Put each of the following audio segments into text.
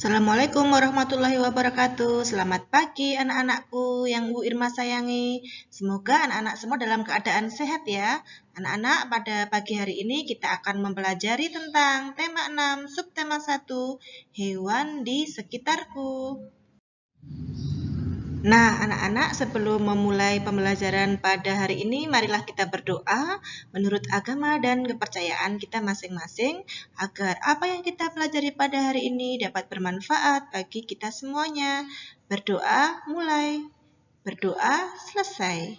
Assalamualaikum warahmatullahi wabarakatuh. Selamat pagi anak-anakku yang Bu Irma sayangi. Semoga anak-anak semua dalam keadaan sehat ya. Anak-anak, pada pagi hari ini kita akan mempelajari tentang tema 6, subtema 1, hewan di sekitarku. Nah, anak-anak, sebelum memulai pembelajaran pada hari ini, marilah kita berdoa menurut agama dan kepercayaan kita masing-masing agar apa yang kita pelajari pada hari ini dapat bermanfaat bagi kita semuanya. Berdoa mulai, berdoa selesai.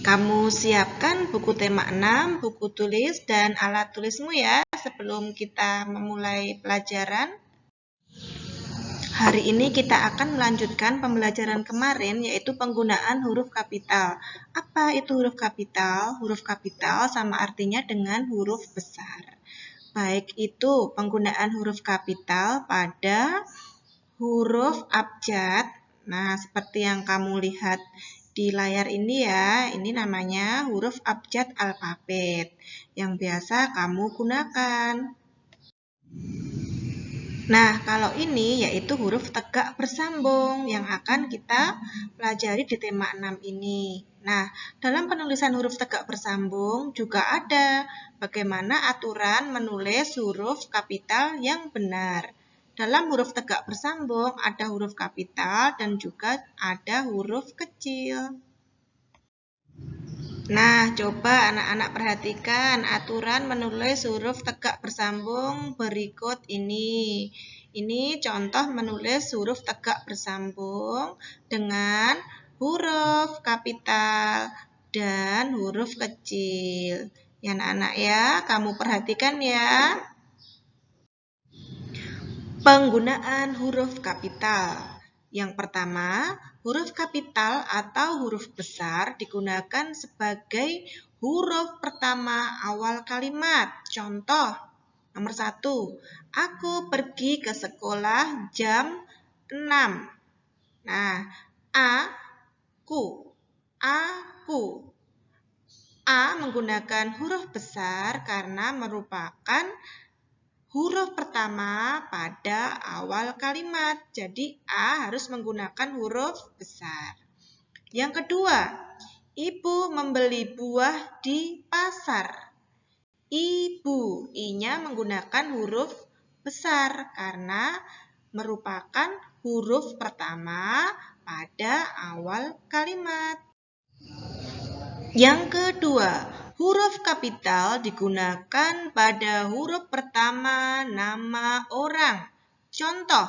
Kamu siapkan buku tema 6, buku tulis, dan alat tulismu ya sebelum kita memulai pelajaran. Hari ini kita akan melanjutkan pembelajaran kemarin, yaitu penggunaan huruf kapital. Apa itu huruf kapital? Huruf kapital sama artinya dengan huruf besar. Baik itu penggunaan huruf kapital pada huruf abjad. Nah, seperti yang kamu lihat di layar ini ya, ini namanya huruf abjad alfabet yang biasa kamu gunakan. Nah, kalau ini yaitu huruf tegak bersambung yang akan kita pelajari di tema 6 ini. Nah, dalam penulisan huruf tegak bersambung juga ada bagaimana aturan menulis huruf kapital yang benar. Dalam huruf tegak bersambung ada huruf kapital dan juga ada huruf kecil. Nah, coba anak-anak perhatikan aturan menulis huruf tegak bersambung berikut ini. Ini contoh menulis huruf tegak bersambung dengan huruf kapital dan huruf kecil. Ya anak-anak ya, kamu perhatikan ya. Penggunaan huruf kapital. Yang pertama, huruf kapital atau huruf besar digunakan sebagai huruf pertama awal kalimat. Contoh, nomor 1, aku pergi ke sekolah jam 6. Nah, aku. A menggunakan huruf besar karena merupakan huruf pertama pada awal kalimat. Jadi A harus menggunakan huruf besar. Yang kedua, ibu membeli buah di pasar. Ibu, I-nya menggunakan huruf besar karena merupakan huruf pertama pada awal kalimat. Yang kedua, huruf kapital digunakan pada huruf pertama nama orang. Contoh,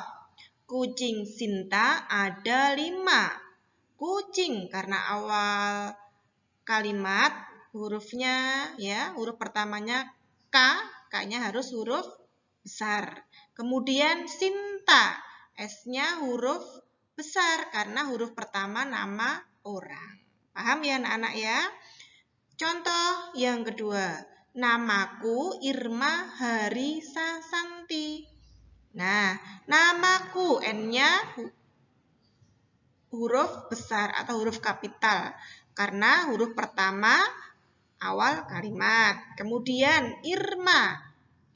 kucing Sinta ada 5. Kucing karena awal kalimat hurufnya ya, huruf pertamanya K, K-nya harus huruf besar. Kemudian Sinta, S-nya huruf besar karena huruf pertama nama orang. Paham ya anak-anak ya? Contoh yang kedua, namaku Irma Hari Sasanti. Nah, namaku N-nya huruf besar atau huruf kapital karena huruf pertama awal kalimat. Kemudian Irma,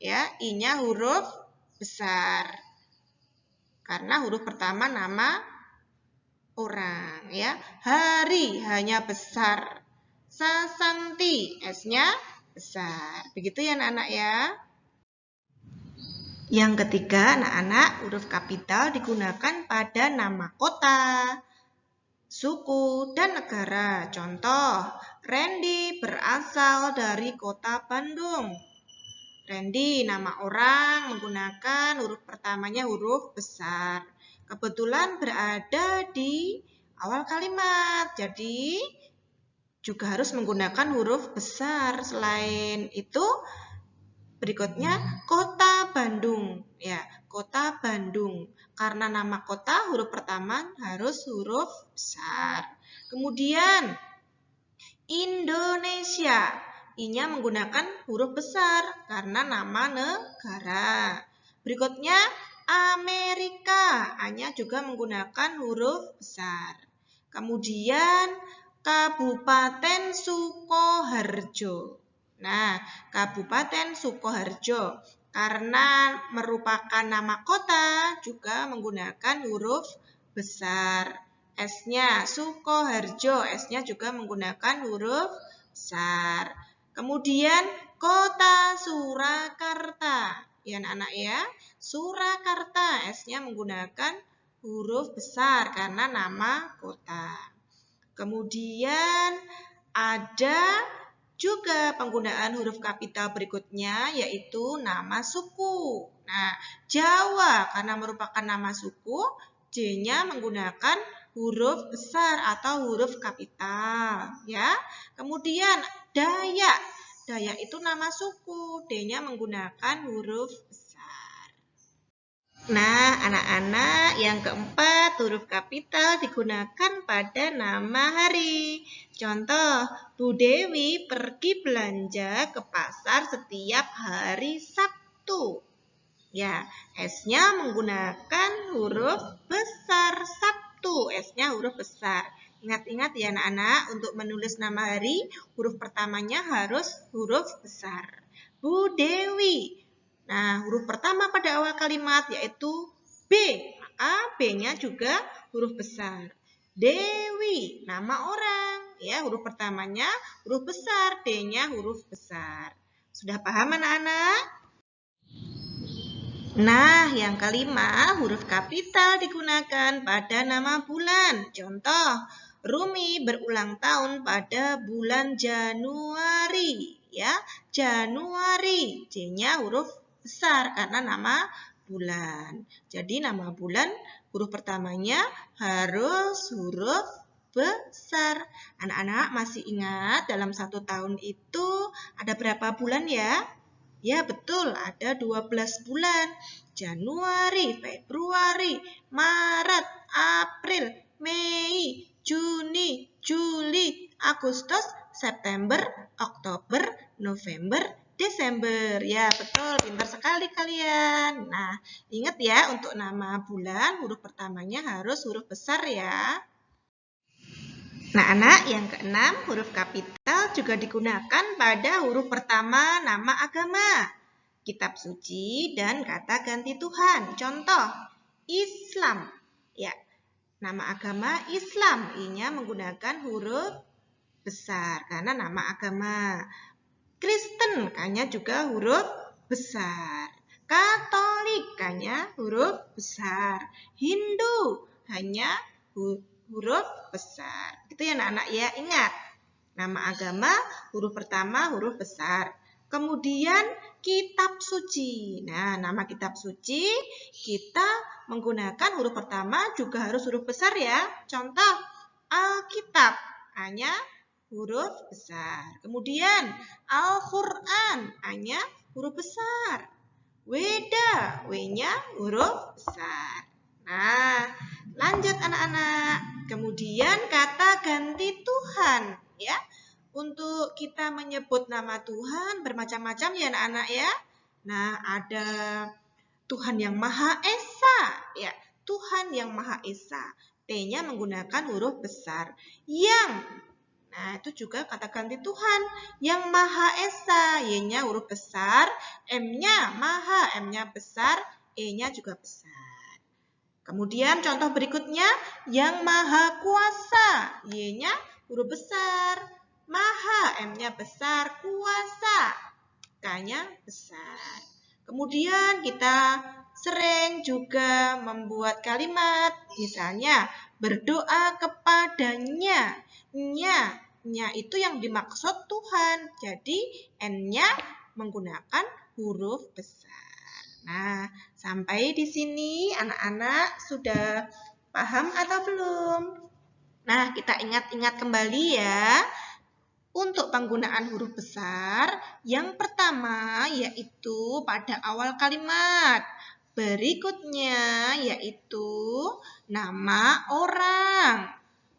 ya, I-nya huruf besar karena huruf pertama nama orang, ya. Hari hanya besar. Sasanti, S-nya besar. Begitu ya anak-anak ya. Yang ketiga, anak-anak, huruf kapital digunakan pada nama kota, suku, dan negara. Contoh, Randy berasal dari kota Bandung. Randy, nama orang, menggunakan huruf pertamanya huruf besar. Kebetulan berada di awal kalimat, jadi juga harus menggunakan huruf besar. Selain itu, berikutnya kota Bandung. Ya, kota Bandung. Karena nama kota huruf pertama harus huruf besar. Kemudian Indonesia. I-nya menggunakan huruf besar karena nama negara. Berikutnya Amerika. A-nya juga menggunakan huruf besar. Kemudian Kabupaten Sukoharjo. Nah, Kabupaten Sukoharjo. Karena merupakan nama kota juga menggunakan huruf besar. S-nya Sukoharjo, S-nya juga menggunakan huruf besar. Kemudian kota Surakarta. Ya anak-anak ya, Surakarta, S-nya menggunakan huruf besar karena nama kota. Kemudian ada juga penggunaan huruf kapital berikutnya yaitu nama suku. Nah, Jawa karena merupakan nama suku, J-nya menggunakan huruf besar atau huruf kapital, ya. Kemudian Dayak. Dayak itu nama suku, D-nya menggunakan huruf besar. Nah, anak-anak, yang keempat, huruf kapital digunakan pada nama hari. Contoh, Bu Dewi pergi belanja ke pasar setiap hari Sabtu. Ya, S-nya menggunakan huruf besar Sabtu. S-nya huruf besar. Ingat-ingat ya anak-anak, untuk menulis nama hari, huruf pertamanya harus huruf besar. Bu Dewi. Nah, huruf pertama pada awal kalimat yaitu B. Maka B-nya juga huruf besar. Dewi, nama orang. Ya, huruf pertamanya huruf besar, D-nya huruf besar. Sudah paham anak-anak? Nah, yang kelima, huruf kapital digunakan pada nama bulan. Contoh, Rumi berulang tahun pada bulan Januari. Ya, Januari, J-nya huruf besar karena nama bulan. Jadi nama bulan huruf pertamanya harus huruf besar. Anak-anak masih ingat dalam 1 tahun itu ada berapa bulan ya? Ya betul, ada 12 bulan. Januari, Februari, Maret, April, Mei, Juni, Juli, Agustus, September, Oktober, November, Desember. Ya, betul. Pintar sekali kalian. Nah, ingat ya, untuk nama bulan, huruf pertamanya harus huruf besar ya. Nah, anak, yang keenam, huruf kapital juga digunakan pada huruf pertama nama agama, kitab suci, dan kata ganti Tuhan. Contoh, Islam. Ya, nama agama Islam. I-nya menggunakan huruf besar karena nama agama. Kristen, K-nya juga huruf besar. Katolik, K-nya huruf besar. Hindu, hanya huruf besar. Itu ya anak-anak ya, ingat. Nama agama, huruf pertama huruf besar. Kemudian kitab suci. Nah, nama kitab suci kita menggunakan huruf pertama juga harus huruf besar ya. Contoh, Alkitab, hanya huruf besar. Kemudian Al-Quran, hanya huruf besar. Weda, W-nya huruf besar. Nah, lanjut anak-anak. Kemudian kata ganti Tuhan, ya. Untuk kita menyebut nama Tuhan bermacam-macam ya anak-anak ya. Nah, ada Tuhan yang Maha Esa, ya. Tuhan yang Maha Esa. T-nya menggunakan huruf besar. Yang, nah itu juga kata ganti Tuhan. Yang Maha Esa, Y-nya huruf besar. M-nya Maha, M-nya besar. E-nya juga besar. Kemudian contoh berikutnya, yang Maha Kuasa, Y-nya huruf besar. Maha, M-nya besar. Kuasa, K-nya besar. Kemudian kita sering juga membuat kalimat, misalnya berdoa kepadanya. Nya itu yang dimaksud Tuhan. Jadi N-nya menggunakan huruf besar. Nah, sampai di sini anak-anak sudah paham atau belum? Nah, kita ingat-ingat kembali ya. Untuk penggunaan huruf besar, yang pertama yaitu pada awal kalimat. Berikutnya yaitu nama orang.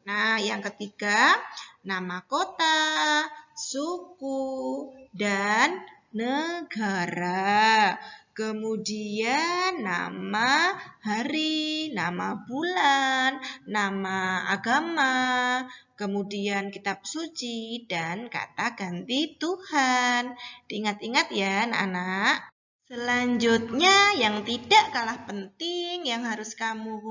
Nah, yang ketiga, nama kota, suku, dan negara. Kemudian nama hari, nama bulan, nama agama, kemudian kitab suci, dan kata ganti Tuhan. Diingat-ingat ya anak-anak. Selanjutnya, yang tidak kalah penting yang harus kamu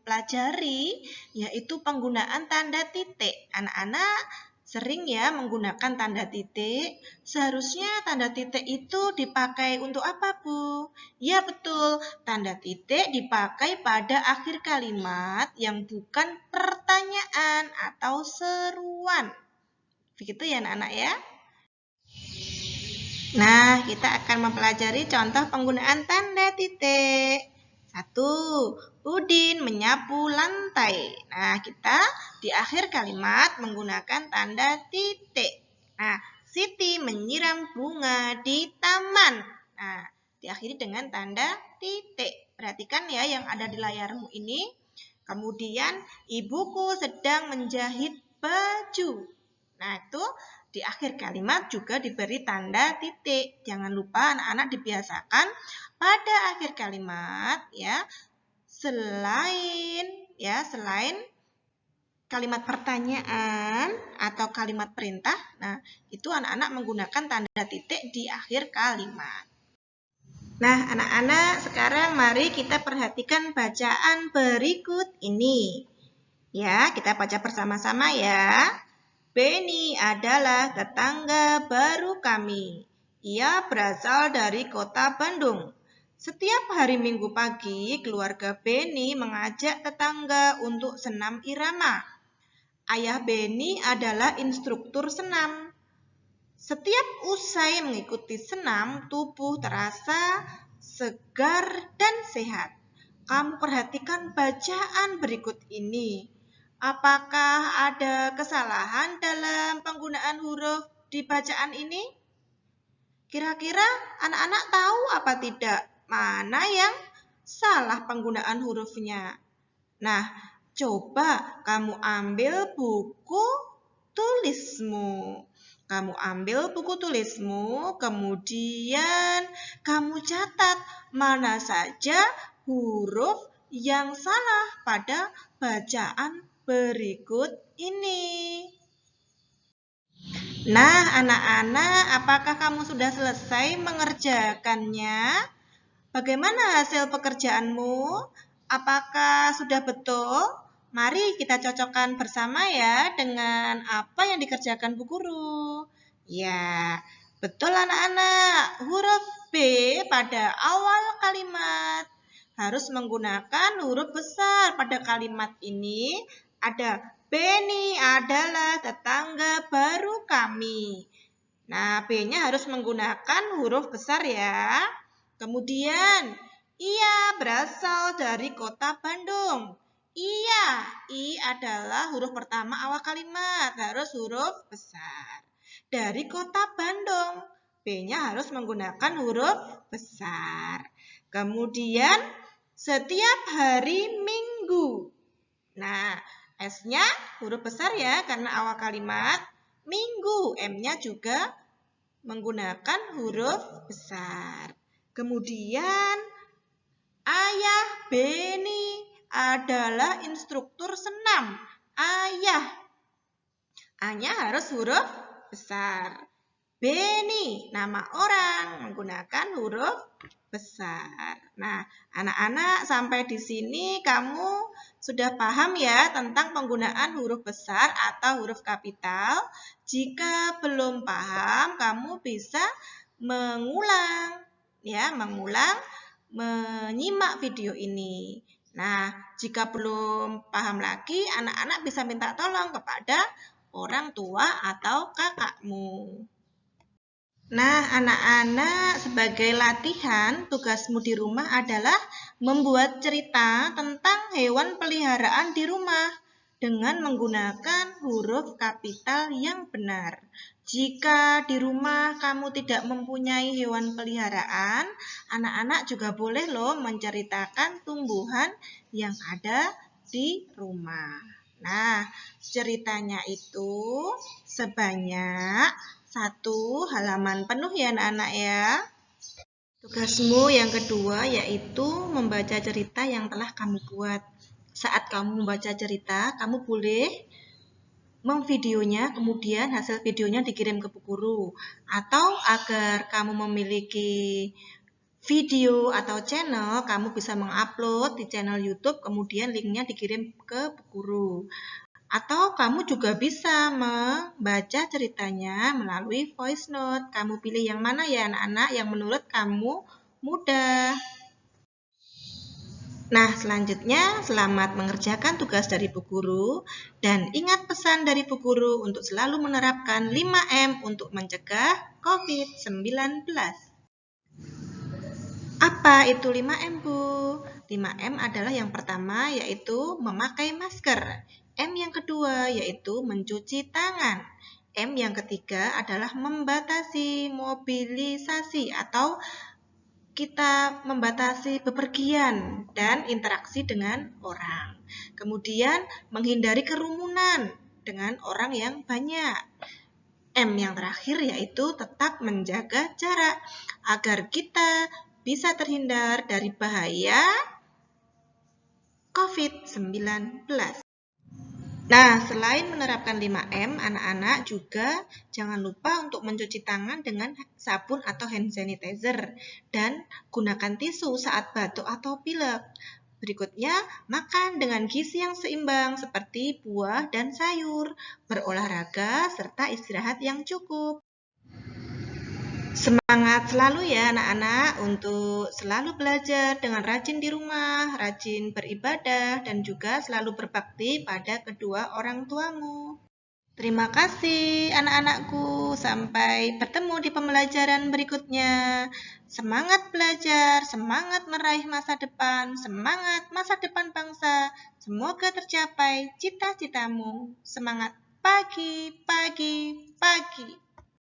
pelajari yaitu penggunaan tanda titik. Anak-anak sering ya menggunakan tanda titik. Seharusnya tanda titik itu dipakai untuk apa, Bu? Ya, betul. Tanda titik dipakai pada akhir kalimat yang bukan pertanyaan atau seruan. Begitu ya, anak-anak ya? Nah, kita akan mempelajari contoh penggunaan tanda titik. 1. Udin menyapu lantai. Nah, kita di akhir kalimat menggunakan tanda titik. Nah, Siti menyiram bunga di taman. Nah, diakhiri dengan tanda titik. Perhatikan ya yang ada di layarmu ini. Kemudian, ibuku sedang menjahit baju. Nah, itu di akhir kalimat juga diberi tanda titik. Jangan lupa anak-anak dibiasakan pada akhir kalimat ya, selain kalimat pertanyaan atau kalimat perintah. Nah, itu anak-anak menggunakan tanda titik di akhir kalimat. Nah, anak-anak sekarang mari kita perhatikan bacaan berikut ini. Ya, kita baca bersama-sama ya. Benny adalah tetangga baru kami. Ia berasal dari kota Bandung. Setiap hari Minggu pagi, keluarga Benny mengajak tetangga untuk senam irama. Ayah Benny adalah instruktur senam. Setiap usai mengikuti senam, tubuh terasa segar dan sehat. Kamu perhatikan bacaan berikut ini. Apakah ada kesalahan dalam penggunaan huruf di bacaan ini? Kira-kira anak-anak tahu apa tidak mana yang salah penggunaan hurufnya? Nah, coba kamu ambil buku tulismu. Kemudian kamu catat mana saja huruf yang salah pada bacaan berikut ini. Nah, anak-anak, apakah kamu sudah selesai mengerjakannya? Bagaimana hasil pekerjaanmu? Apakah sudah betul? Mari kita cocokkan bersama ya dengan apa yang dikerjakan Bu Guru. Ya, betul anak-anak. Huruf B pada awal kalimat harus menggunakan huruf besar. Pada kalimat ini ada Benny adalah tetangga baru kami. Nah, B-nya harus menggunakan huruf besar ya. Kemudian, ia berasal dari kota Bandung. Iya, I adalah huruf pertama awal kalimat, harus huruf besar. Dari kota Bandung, B-nya harus menggunakan huruf besar. Kemudian, setiap hari Minggu. Nah, S-nya huruf besar ya, karena awal kalimat. Minggu, M-nya juga menggunakan huruf besar. Kemudian, ayah Benny adalah instruktur senam. Ayah, A-nya harus huruf besar. Benny, nama orang, menggunakan huruf besar. Nah, anak-anak sampai di sini kamu sudah paham ya tentang penggunaan huruf besar atau huruf kapital. Jika belum paham, kamu bisa menyimak video ini. Nah, jika belum paham lagi, anak-anak bisa minta tolong kepada orang tua atau kakakmu. Nah, anak-anak sebagai latihan, tugasmu di rumah adalah membuat cerita tentang hewan peliharaan di rumah dengan menggunakan huruf kapital yang benar. Jika di rumah kamu tidak mempunyai hewan peliharaan, anak-anak juga boleh loh menceritakan tumbuhan yang ada di rumah. Nah, ceritanya itu sebanyak 1 halaman penuh ya anak-anak ya. Tugasmu yang kedua yaitu membaca cerita yang telah kamu buat. Saat kamu membaca cerita, kamu boleh memvideonya, kemudian hasil videonya dikirim ke Bu Guru. Atau agar kamu memiliki video atau channel, kamu bisa mengupload di channel YouTube, kemudian linknya dikirim ke Bu Guru. Atau kamu juga bisa membaca ceritanya melalui voice note. Kamu pilih yang mana ya anak-anak yang menurut kamu mudah. Nah, selanjutnya selamat mengerjakan tugas dari Bu Guru dan ingat pesan dari Bu Guru untuk selalu menerapkan 5M untuk mencegah COVID-19. Apa itu 5M, Bu? 5M adalah yang pertama yaitu memakai masker. M yang kedua yaitu mencuci tangan. M yang ketiga adalah membatasi mobilisasi atau kita membatasi bepergian dan interaksi dengan orang. Kemudian menghindari kerumunan dengan orang yang banyak. M yang terakhir yaitu tetap menjaga jarak agar kita bisa terhindar dari bahaya COVID-19. Nah, selain menerapkan 5M, anak-anak juga jangan lupa untuk mencuci tangan dengan sabun atau hand sanitizer dan gunakan tisu saat batuk atau pilek. Berikutnya, makan dengan gizi yang seimbang seperti buah dan sayur, berolahraga, serta istirahat yang cukup. Semangat selalu ya anak-anak untuk selalu belajar dengan rajin di rumah, rajin beribadah, dan juga selalu berbakti pada kedua orang tuamu. Terima kasih anak-anakku, sampai bertemu di pembelajaran berikutnya. Semangat belajar, semangat meraih masa depan, semangat masa depan bangsa. Semoga tercapai cita-citamu. Semangat pagi, pagi, pagi.